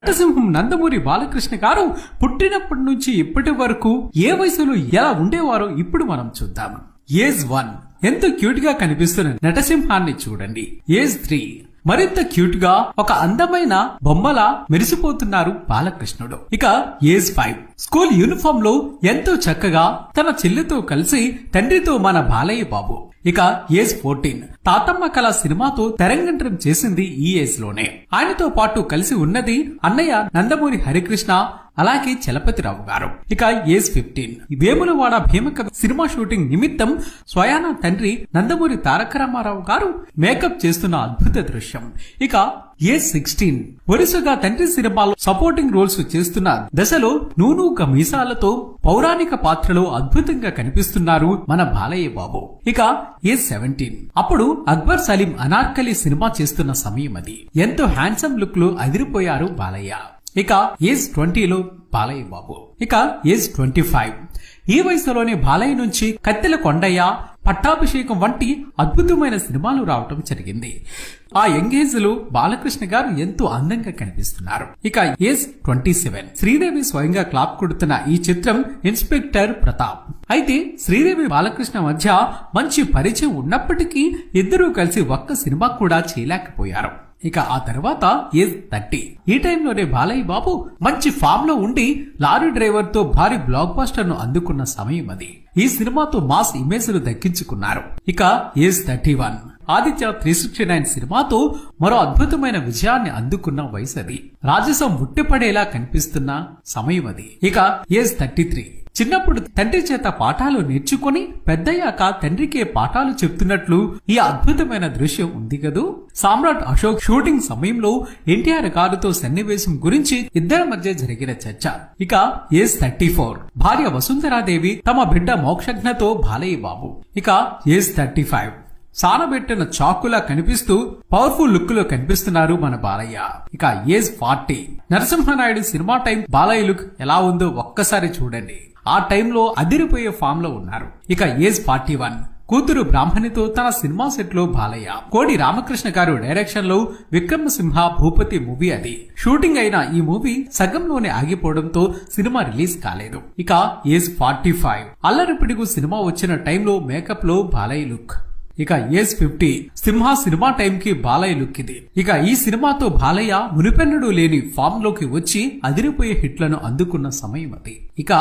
నటసింహం నందమూరి బాలకృష్ణ గారు పుట్టినప్పటి నుంచి ఇప్పటి వరకు ఏ వయసులో ఎలా ఉండేవారో ఇప్పుడు మనం చూద్దాం. ఏజ్ 1 ఎంతో క్యూట్ గా కనిపిస్తున్న నటసింహాన్ని చూడండి. ఏజ్ 3 మరింత క్యూట్ గా ఒక అందమైన బొమ్మలా మెరిసిపోతున్నారు బాలకృష్ణుడు. ఇక ఏజ్ 5 స్కూల్ యూనిఫామ్ లో ఎంతో చక్కగా తన చెల్లితో కలిసి తండ్రితో మన బాలయ్య బాబు. ఇక ఏజ్ 14 తాతమ్మ కళ సినిమాతో తెరంగేట్రం చేసింది ఈ ఏజ్ లోనే. ఆయనతో పాటు కలిసి ఉన్నది అన్నయ్య నందమూరి హరికృష్ణ, అలాగే చలపతిరావు గారు. ఇక ఏజ్ 15 వేములవాడ భీమక సినిమా షూటింగ్ నిమిత్తం స్వయాన తండ్రి నందమూరి తారక రామారావు గారు మేకప్ చేస్తున్న అద్భుత దృశ్యం. ఇక ఏజ్ 16 వరుసగా తండ్రి సినిమాలో సపోర్టింగ్ రోల్స్ చేస్తున్న దశలో నూనూక మీసాలతో పౌరాణిక పాత్రలో అద్భుతంగా కనిపిస్తున్నారు మన బాలయ్య బాబు. ఇక ఏజ్ 17 అప్పుడు అక్బర్ సలీం అనార్కలి సినిమా చేస్తున్న సమయం అది. ఎంతో హ్యాండ్సమ్ లుక్ లో అదిరిపోయారు బాలయ్య. ఇక ఏజ్ 20లో బాలయ్య బాబు. ఇక ఏజ్ 25 ఈ వయసులోనే బాలయ్య నుంచి కత్తెల కొండయ్య, పట్టాభిషేకం వంటి అద్భుతమైన సినిమాలు రావటం జరిగింది. ఆ యంగేజ్ లో బాలకృష్ణ గారు ఎంతో అందంగా కనిపిస్తున్నారు. ఇక ఏజ్ 27 శ్రీదేవి స్వయంగా క్లాప్ కొడుతున్న ఈ చిత్రం ఇన్స్పెక్టర్ ప్రతాప్. అయితే శ్రీదేవి బాలకృష్ణ మధ్య మంచి పరిచయం ఉన్నప్పటికీ ఇద్దరూ కలిసి ఒక్క సినిమా కూడా చేయలేకపోయారు. ఇక ఆ తర్వాత ఏజ్ 30 ఈ టైంలోనే బాలయ్య బాబు మంచి ఫామ్ లో ఉండి లారీ డ్రైవర్ తో భారీ బ్లాక్ బస్టర్ ను అందుకున్న సమయం అది. ఈ సినిమాతో మాస్ ఇమేజ్ ను దక్కించుకున్నారు. ఇక ఏజ్ 31 ఆదిత్య 369 సినిమాతో మరో అద్భుతమైన విజయాన్ని అందుకున్న వయసు అది. రాజసం ఉట్టిపడేలా కనిపిస్తున్న సమయం అది. ఇక ఏజ్ 33 చిన్నప్పుడు తండ్రి చేత పాఠాలు నేర్చుకుని పెద్దయ్యాక తండ్రికే పాఠాలు చెప్తున్నట్లు ఈ అద్భుతమైన దృశ్యం ఉంది కదూ. సామ్రాట్ అశోక్ షూటింగ్ సమయంలో ఎన్టీఆర్ గారితో సన్నివేశం గురించి ఇద్దరి మధ్య జరిగిన చర్చ. ఇక ఏజ్ 34 భార్య వసుంధరాదేవి తమ బిడ్డ మోక్షజ్ఞతో బాలయ్య బాబు. ఇక ఏజ్ 35 సానబెట్టిన చాకులా కనిపిస్తూ పవర్ఫుల్ లుక్ లో కనిపిస్తున్నారు మన బాలయ్య. ఇక age 40 Narasimha Naidu cinema time Balayya look ఎలా ఉందో ఒక్కసారి చూడండి. ఆ టైంలో అదిరిపోయే ఫామ్ లో ఉన్నారు. ఇక ఏజ్ 41 కూతురు బ్రాహ్మణితో తన సినిమా సెట్ లో బాలయ్య. కోడి రామకృష్ణ గారు డైరెక్షన్ లో విక్రమసింహ భూపతి మూవీ అది. షూటింగ్ అయిన ఈ మూవీ సగంలోనే ఆగిపోవడంతో సినిమా రిలీజ్ కాలేదు. ఇక ఏజ్ 45 అల్లరి పిడుగు సినిమా వచ్చిన టైంలో మేకప్ లో బాలయ్య లుక్. ఇక ఏజ్ 50 సింహ సినిమా టైం కి బాలయ్య లుక్ ఇది. ఇక ఈ సినిమాతో బాలయ్య మునిపెన్నడూ లేని ఫామ్ లోకి వచ్చి అదిరిపోయే హిట్లను అందుకున్న సమయం అది. ఇక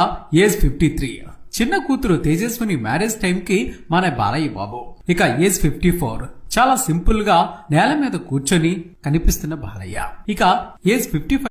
ఏజ్ 53 చిన్న కూతురు తేజస్విని మ్యారేజ్ టైం కి మన బాలయ్య బాబు. ఇక ఏజ్ 54 చాలా సింపుల్ గా నేల మీద కూర్చొని కనిపిస్తున్న బాలయ్య. ఇక ఏజ్ 55